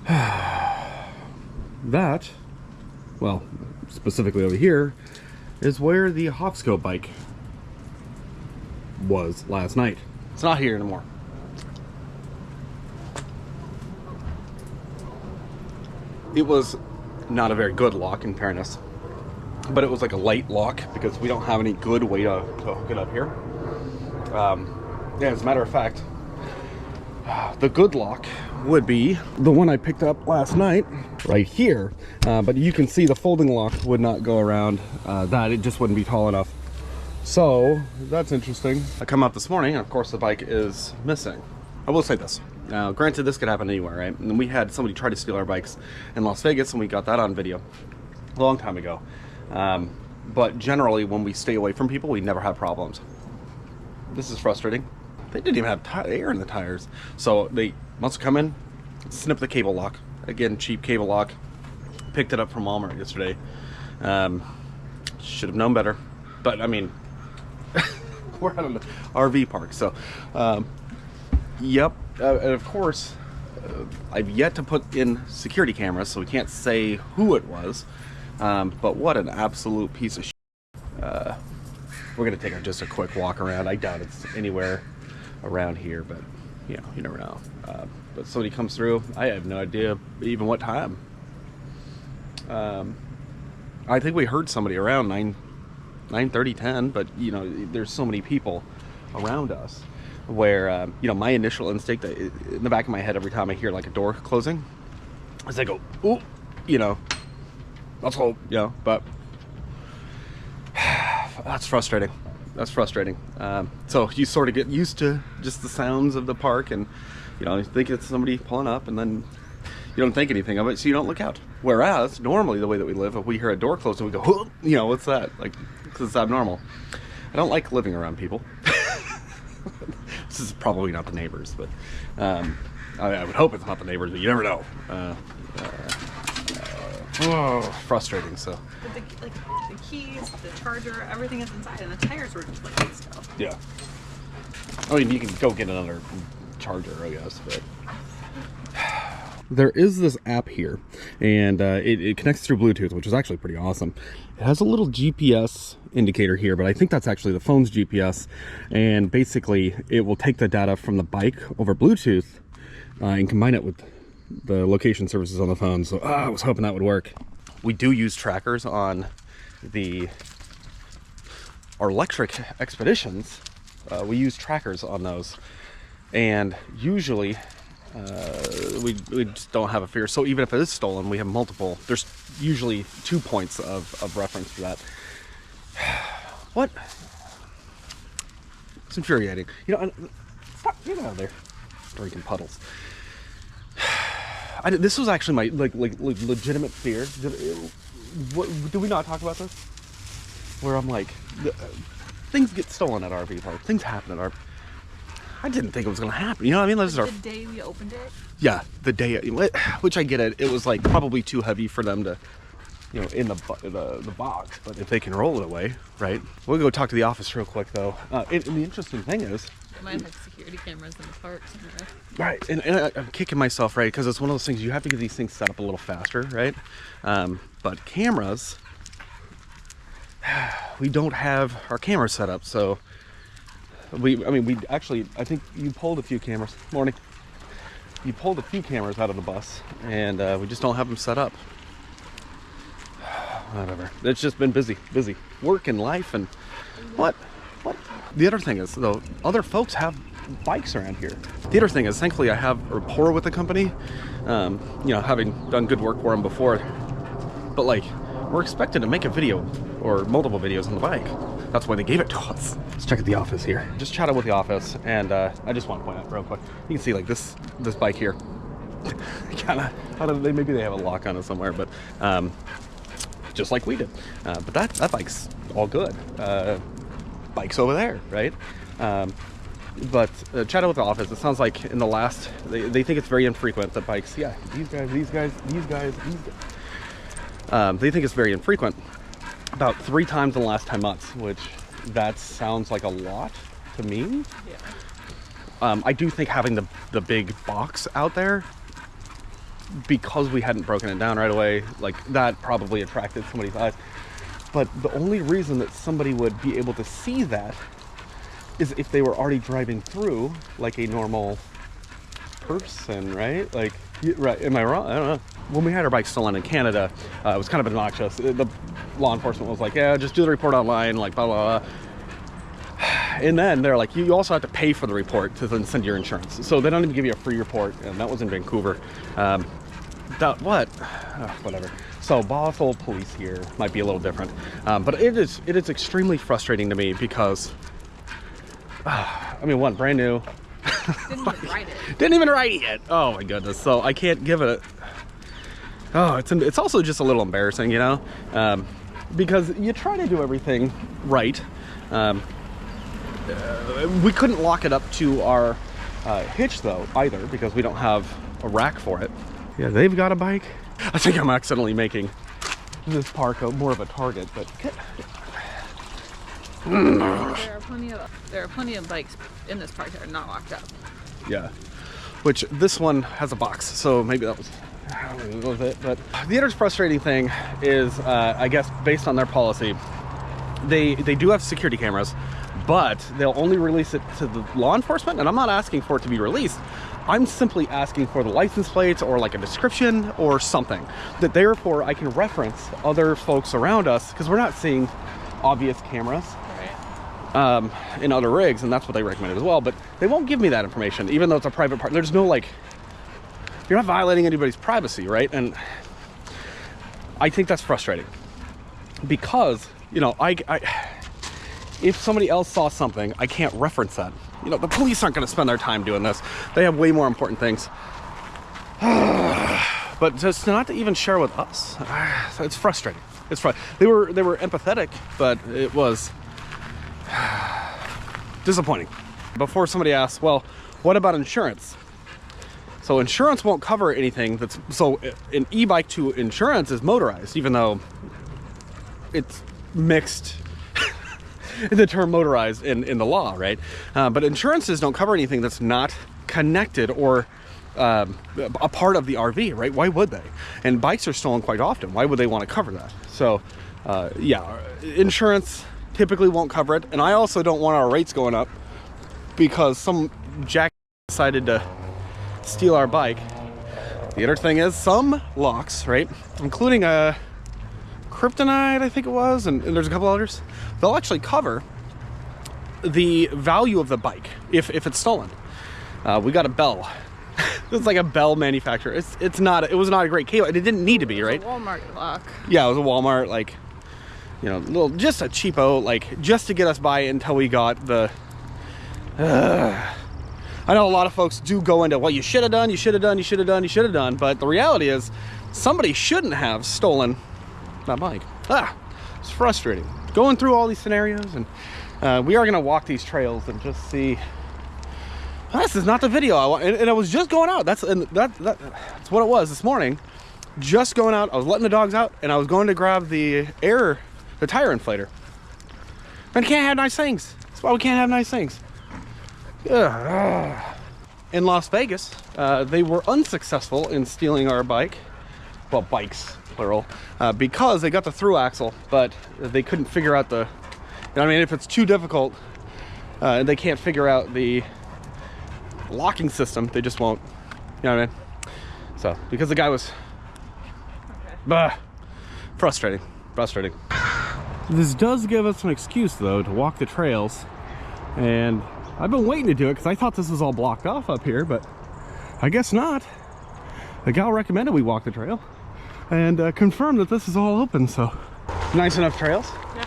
That, well, specifically over here, is where the Hovsco bike was last night. It's not here anymore. It was not a very good lock, in fairness, but it was like a light lock because we don't have any good way to hook it up here. Yeah, as a matter of fact, the good lock would be the one I picked up last night right here, but you can see the folding lock would not go around that. It just wouldn't be tall enough. So that's interesting. I come up this morning and of course the bike is missing. I will say this. Now, granted, this could happen anywhere, right? And we had somebody try to steal our bikes in Las Vegas, and we got that on video a long time ago. But generally, when we stay away from people, we never have problems. This is frustrating. They didn't even have air in the tires. So they must come in, snip the cable lock. Again, cheap cable lock. Picked it up from Walmart yesterday. Should have known better. But, I mean, we're at an RV park, so... Yep, and of course, I've yet to put in security cameras, so we can't say who it was. But what an absolute piece of shit. We're gonna take just a quick walk around. I doubt it's anywhere around here, but you know, you never know. But somebody comes through. I have no idea even what time. I think we heard somebody around 9:30, 10. But you know, there's so many people around us. Where, you know, my initial instinct in the back of my head every time I hear like a door closing is I go, ooh, you know, let's hold, you know, but that's frustrating. That's frustrating. So you sort of get used to just the sounds of the park and, you know, you think it's somebody pulling up and then you don't think anything of it, so you don't look out. Whereas normally the way that we live, if we hear a door close and we go, oh, you know, what's that? Like, because it's abnormal. I don't like living around people. This is probably not the neighbors, but I would hope it's not the neighbors, but you never know. Oh, frustrating. So. But the keys, the charger, everything is inside, and the tires were deflated still. Yeah. I mean, you can go get another charger, I guess, but. There is this app here, and it connects through Bluetooth, which is actually pretty awesome. It has a little GPS indicator here, but I think that's actually the phone's GPS, and basically it will take the data from the bike over Bluetooth and combine it with the location services on the phone. So I was hoping that would work. We do use trackers on our electric expeditions. We use trackers on those, and usually we just don't have a fear. So even if it is stolen, we have multiple. There's usually 2 points of reference for that. What? It's infuriating. You know, stop, get out of there. Drinking puddles. This was actually my like legitimate fear. Did we not talk about this? Where I'm like, things get stolen at RV parks. Things happen at RV. I didn't think it was going to happen. You know what I mean? The day we opened it? Yeah, the day, which I get it. It was like probably too heavy for them to, you know, in the box. But if they can roll it away, right? We'll go talk to the office real quick, though. And the interesting thing is, they might have security cameras in the park somewhere. Right, and I'm kicking myself, right? Because it's one of those things you have to get these things set up a little faster, right? But cameras, we don't have our cameras set up, so. I think you pulled a few cameras. Morning. You pulled a few cameras out of the bus, and we just don't have them set up. Whatever. It's just been busy. Work and life and what? The other thing is, though, other folks have bikes around here. The other thing is, thankfully, I have rapport with the company. You know, having done good work for them before. But, like, we're expected to make a video or multiple videos on the bike. That's why they gave it to us. Let's check at the office here. Just chatted with the office, and I just want to point out real quick. You can see like this bike here. Maybe they have a lock on it somewhere, but just like we did. But that bike's all good. Bike's over there, right? But chatted with the office. It sounds like in the last, they think it's very infrequent that bikes. Yeah, these guys. They think it's very infrequent. About 3 times in the last 10 months, which that sounds like a lot to me. Yeah. I do think having the big box out there because we hadn't broken it down right away, like that probably attracted somebody's eyes. But the only reason that somebody would be able to see that is if they were already driving through like a normal person, right? Like, right? Am I wrong? I don't know. When we had our bike stolen in Canada, it was kind of obnoxious. The law enforcement was like, yeah, just do the report online, like blah, blah, blah. And then they're like, you also have to pay for the report to then send your insurance. So they don't even give you a free report, and that was in Vancouver. Whatever. So Bothell police here might be a little different, but it is extremely frustrating to me because, I mean, one, brand new. Didn't even write it. Didn't even write it yet. Oh my goodness. So I can't give it. It's also just a little embarrassing, you know, because you try to do everything right. We couldn't lock it up to our hitch though either because we don't have a rack for it. Yeah, they've got a bike. I think I'm accidentally making this park more of a target, but there are plenty of bikes in this park that are not locked up. yeah, which this one has a box, so maybe that was it. But the other frustrating thing is, I guess based on their policy, they do have security cameras, but they'll only release it to the law enforcement, and I'm not asking for it to be released. I'm simply asking for the license plates or like a description or something that therefore I can reference other folks around us, because we're not seeing obvious cameras in other rigs, and that's what they recommended as well. But they won't give me that information, even though it's a private part. There's no, like, you're not violating anybody's privacy, right? And I think that's frustrating because, you know, if somebody else saw something, I can't reference that. You know, the police aren't going to spend their time doing this. They have way more important things. But just not to even share with us, it's frustrating. It's frustrating. They were empathetic, but it was disappointing. Before somebody asks, well, what about insurance? So insurance won't cover anything that's, so an e-bike to insurance is motorized, even though it's mixed the term motorized in the law, right? But insurances don't cover anything that's not connected or a part of the RV, right? Why would they? And bikes are stolen quite often. Why would they want to cover that? So yeah, insurance typically won't cover it. And I also don't want our rates going up because some jack decided to steal our bike. The other thing is some locks, right? Including a Kryptonite, I think it was, and there's a couple others. They'll actually cover the value of the bike if it's stolen. We got a Bell. It's like a Bell manufacturer. It was not a great cable. It didn't need to be, right? It was a Walmart lock. Yeah, it was a Walmart, like, you know, just a cheapo, like, just to get us by until we got the. I know a lot of folks do go into, well, you should have done, you should have done, you should have done, you should have done, but the reality is somebody shouldn't have stolen that bike. It's frustrating going through all these scenarios, and we are going to walk these trails and just see. This is not the video I want, and I was just going out. That's what it was this morning. Just going out. I was letting the dogs out, and I was going to grab the tire inflator. And can't have nice things. That's why we can't have nice things. In Las Vegas, they were unsuccessful in stealing our bike. Well, bikes, plural, because they got the through axle, but they couldn't figure out the, you know what I mean, if it's too difficult and they can't figure out the locking system, they just won't, you know what I mean? So, because the guy was, frustrating. This does give us an excuse, though, to walk the trails, and I've been waiting to do it because I thought this was all blocked off up here, but I guess not. The gal recommended we walk the trail and confirmed that this is all open, so. Nice enough trails. Yeah.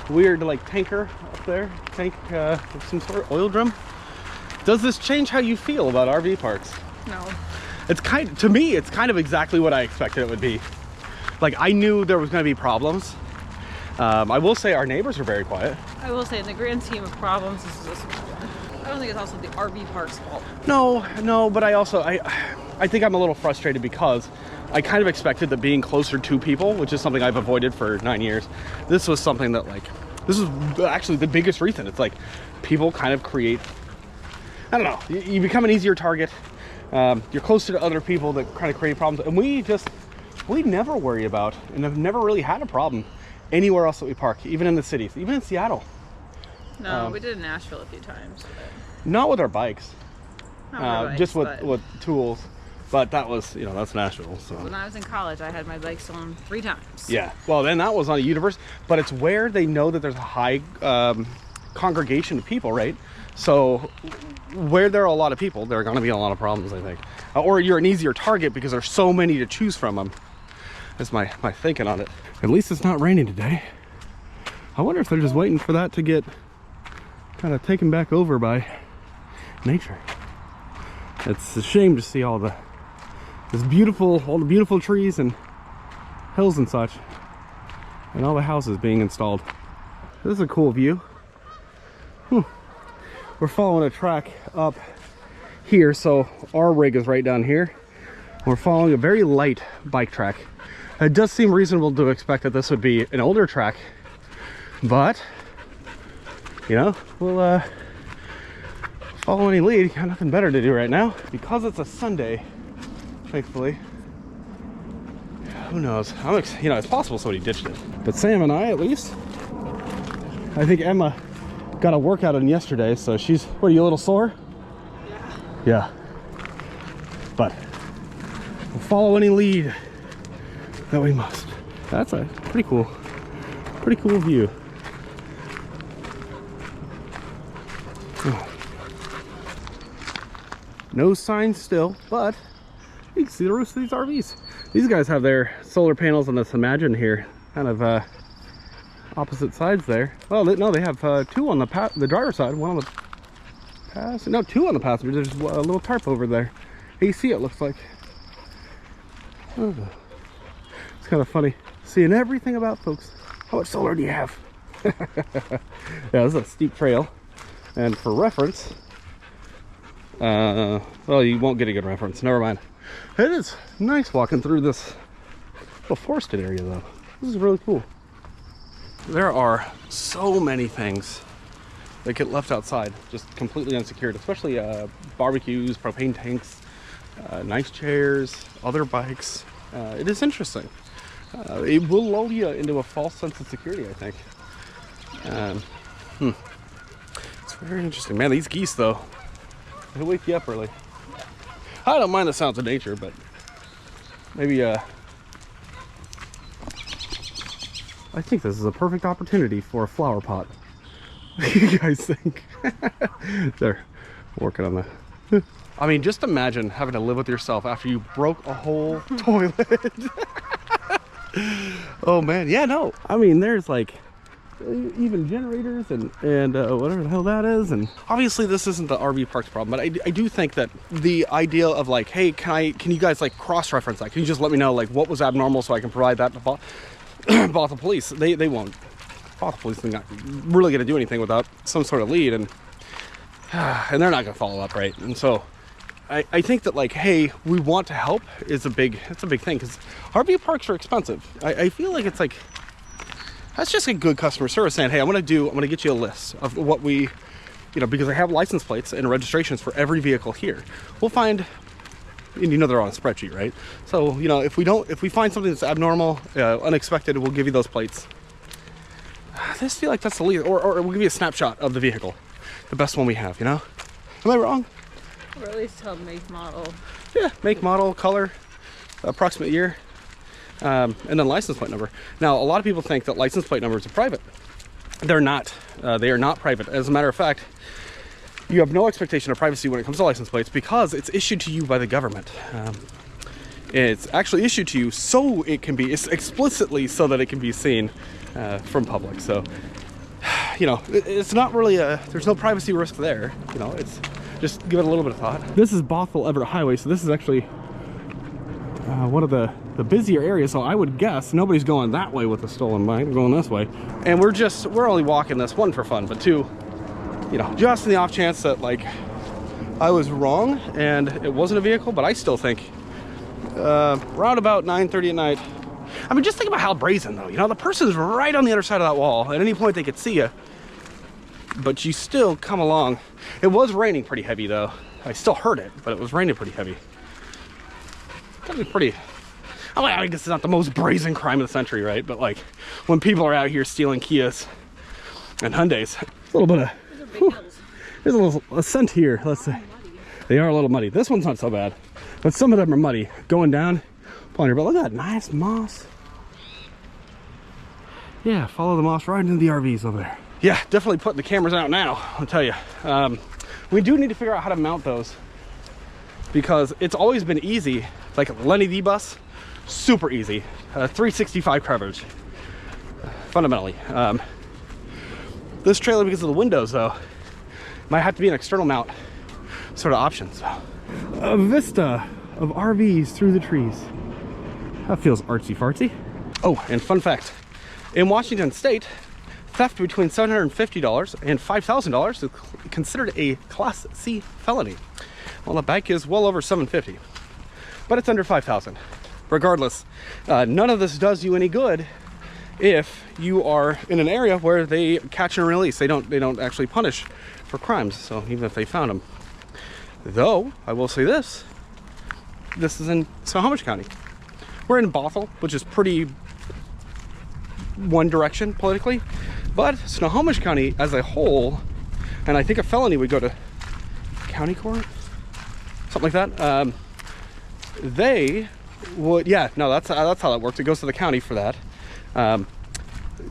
Weird, like, tanker up there. Tank of some sort, oil drum. Does this change how you feel about RV parks? No. It's to me, it's kind of exactly what I expected it would be. Like, I knew there was going to be problems. I will say our neighbors are very quiet. I will say, in the grand scheme of problems, this is a small one. I don't think it's also the RV park's fault. No, but I think I'm a little frustrated because I kind of expected that being closer to people, which is something I've avoided for 9 years, this was something that, like, this is actually the biggest reason. It's like people kind of create, I don't know, you become an easier target. You're closer to other people that kind of create problems. And we never worry about, and have never really had a problem anywhere else that we park, even in the cities, even in Seattle. No, we did in Nashville a few times. But... Not with our bikes. Not with our bikes, just but... with tools. But that was, you know, that's Nashville. So. When I was in college, I had my bike stolen 3 times. Yeah. Well, then that was on a university, but it's where they know that there's a high congregation of people, right? So where there are a lot of people, there are going to be a lot of problems, I think. Or you're an easier target because there's so many to choose from them. That's my thinking on it. At least it's not raining today. I wonder if they're just waiting for that to get kind of taken back over by nature. It's a shame to see all the beautiful trees and hills and such, and all the houses being installed. This is a cool view. We're following a track up here, so our rig is right down here. We're following a very light bike track. It does seem reasonable to expect that this would be an older track, but you know, we'll follow any lead. Got nothing better to do right now because it's a Sunday, thankfully. Who knows? You know, it's possible somebody ditched it, but Sam and I, at least, I think Emma got a workout in yesterday, so she's, what, are you a little sore? Yeah. But we'll follow any lead that we must. That's a pretty cool view. No signs still, but you can see the roofs of these RVs. These guys have their solar panels on this Imagine here, kind of opposite sides there. Well, no, they have 2 on the driver's side, 1 on the passenger. No, 2 on the passenger. There's a little tarp over there. AC, it looks like. Oh. It's kind of funny seeing everything about folks. How much solar do you have? Yeah, this is a steep trail, and for reference, well, you won't get a good reference. Never mind. It is nice walking through this little forested area, though. This is really cool. There are so many things that get left outside, just completely unsecured, especially barbecues, propane tanks, nice chairs, other bikes. It is interesting. It will lull you into a false sense of security, I think. It's very interesting. Man, these geese, though, they wake you up early. I don't mind the sounds of nature, but maybe I think this is a perfect opportunity for a flower pot. What do you guys think? They're working on the... I mean, just imagine having to live with yourself after you broke a whole toilet. Oh man, yeah, no. I mean, there's like even generators and whatever the hell that is. And obviously this isn't the RV parks problem, but I do think that the idea of like, hey, can you guys like cross-reference that? Can you just let me know like what was abnormal so I can provide that to Bothell Police? They won't. Bothell Police are not really going to do anything without some sort of lead, and they're not going to follow up, right? And so I think that like, hey, we want to help is a big thing, because RV parks are expensive. I feel like it's like, that's just a good customer service saying, hey, I'm going to get you a list of what we, you know, because I have license plates and registrations for every vehicle here. We'll find, and you know they're on a spreadsheet, right? So, you know, if we find something that's abnormal, unexpected, we'll give you those plates. I just feel like that's the least, or we'll give you a snapshot of the vehicle, the best one we have, you know? Am I wrong? Or at least tell make, model. Yeah, make, model, color, approximate year, and then license plate number. Now, a lot of people think that license plate numbers are private. They're not. They are not private. As a matter of fact, you have no expectation of privacy when it comes to license plates because it's issued to you by the government. It's actually issued to you so it can be, it's explicitly so that it can be seen from public. So, you know, it's not really there's no privacy risk there. You know, it's just give it a little bit of thought. This is Bothell Everett Highway, so this is actually one of the busier areas. So I would guess nobody's going that way with a stolen bike. We're going this way, and we're only walking this, one, for fun, but two, you know, just in the off chance that like I was wrong and it wasn't a vehicle. But I still think around about 9:30 at night. I mean, just think about how brazen, though. You know, the person's right on the other side of that wall. At any point, they could see you. But you still come along. It was raining pretty heavy, though. I still heard it, but it was raining pretty heavy. Gotta be pretty. I guess it's not the most brazen crime of the century, right? But like when people are out here stealing Kias and Hyundais, a little bit of. Whew, there's a little ascent here. Let's say they are a little muddy. This one's not so bad, but some of them are muddy. Going down, pulling here. But look at that nice moss. Yeah, follow the moss right into the RVs over there. Yeah, definitely putting the cameras out now. I'll tell you. We do need to figure out how to mount those because it's always been easy. Like Lenny the bus, super easy. 365 coverage, fundamentally. This trailer, because of the windows though, might have to be an external mount sort of option. So, a vista of RVs through the trees. That feels artsy fartsy. Oh, and fun fact, in Washington State, theft between $750 and $5,000 is considered a Class C felony. Well, the bike is well over $750, but it's under $5,000. Regardless, none of this does you any good if you are in an area where they catch and release. They don't actually punish for crimes. So even if they found them, though, I will say this: this is in Snohomish County. We're in Bothell, which is pretty one direction politically. But Snohomish County as a whole, and I think a felony would go to county court, something like that. They would, yeah, no, that's how that works. It goes to the county for that.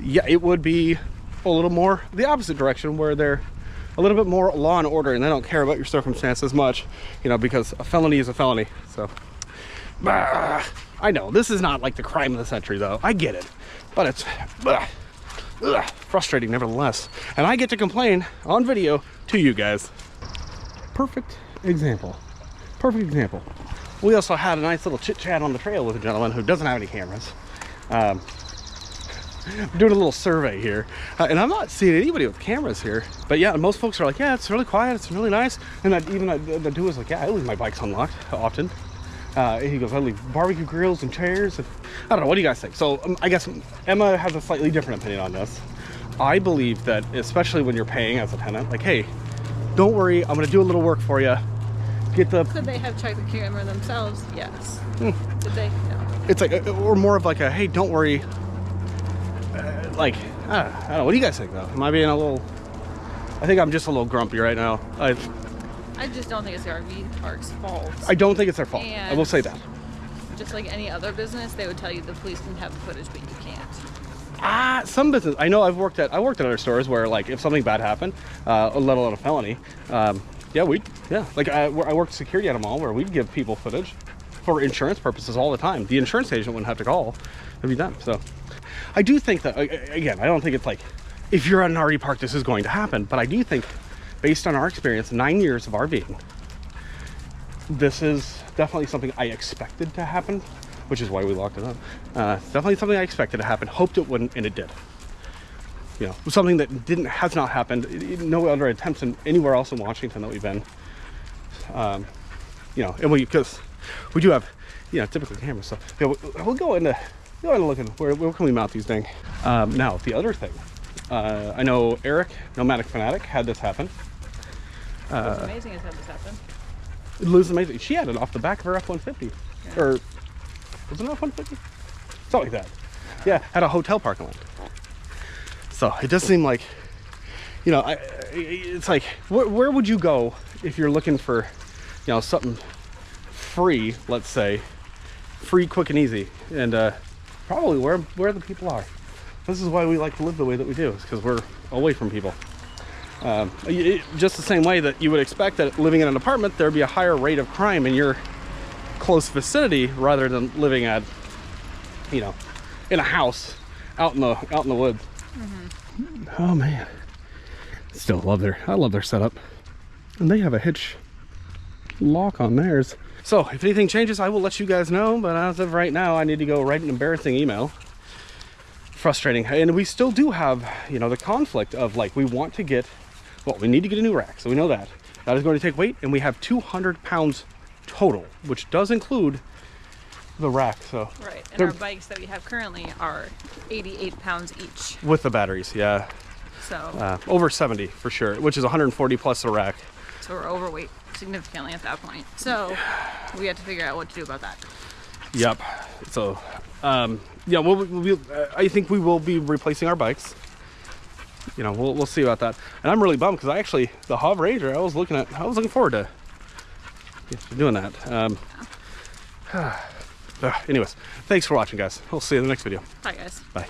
Yeah, it would be a little more the opposite direction, where they're a little bit more law and order, and they don't care about your circumstances much, you know, because a felony is a felony. So, I know this is not like the crime of the century, though. I get it, but it's. Frustrating nevertheless, and I get to complain on video to you guys. Perfect example. We also had a nice little chit chat on the trail with a gentleman who doesn't have any cameras. Doing a little survey here, and I'm not seeing anybody with cameras here, but yeah, most folks are like, yeah, it's really quiet, it's really nice. And that even the dude was like, yeah, I leave my bikes unlocked often. He goes, I leave barbecue grills and chairs. And I don't know, what do you guys think? So I guess Emma has a slightly different opinion on this. I believe that, especially when you're paying as a tenant, like, hey, don't worry, I'm gonna do a little work for you. Get the. Could they have checked the camera themselves? Yes. Did they? No. It's like, or more of like a, hey, don't worry. Like, I don't know, what do you guys think though? Am I being a little? I think I'm just a little grumpy right now. I just don't think it's the RV park's fault. I don't think it's their fault. And I will say that. Just like any other business, they would tell you the police can have the footage, but you can't. Some business. I know I worked at other stores where, like, if something bad happened, let alone a felony, like I worked security at a mall where we'd give people footage for insurance purposes all the time. The insurance agent wouldn't have to call; it'd be them. So, I do think that, again, I don't think it's like if you're at an RV park, this is going to happen, but I do think, based on our experience, 9 years of RVing, this is definitely something I expected to happen, which is why we locked it up. Definitely something I expected to happen, hoped it wouldn't, and it did. You know, something that has not happened, no other attempts anywhere else in Washington that we've been. You know, and because we do have, you know, typical cameras, so yeah, we'll go into looking where can we mount these things. Now the other thing, I know Eric, Nomadic Fanatic, had this happen. What's amazing is how this happened. Lose amazing. She had it off the back of her F-150, yeah. Or was it an F-150? Something like that. Yeah, at a hotel parking lot. So it does seem like, you know, it's like, where would you go if you're looking for, you know, something free, let's say, free, quick, and easy, and probably where the people are. This is why we like to live the way that we do, is because we're away from people. Just the same way that you would expect that living in an apartment, there'd be a higher rate of crime in your close vicinity rather than living at, you know, in a house out in the woods. Mm-hmm. Oh man, still I love their setup, and they have a hitch lock on theirs. So if anything changes, I will let you guys know, but as of right now, I need to go write an embarrassing email. Frustrating. And we still do have, you know, the conflict of, like, we want to get, well, we need to get a new rack, so we know that is going to take weight, and we have 200 pounds total, which does include the rack. So right, and our bikes that we have currently are 88 pounds each with the batteries. Yeah, so over 70 for sure, which is 140 plus the rack. So we're overweight. significantly at that point. So we have to figure out what to do about that. Yep. So, yeah, I think we will be replacing our bikes. You know, we'll see about that. And I'm really bummed because the HovRanger, I was looking forward to doing that. Anyways, thanks for watching, guys. We'll see you in the next video. Bye, guys. Bye.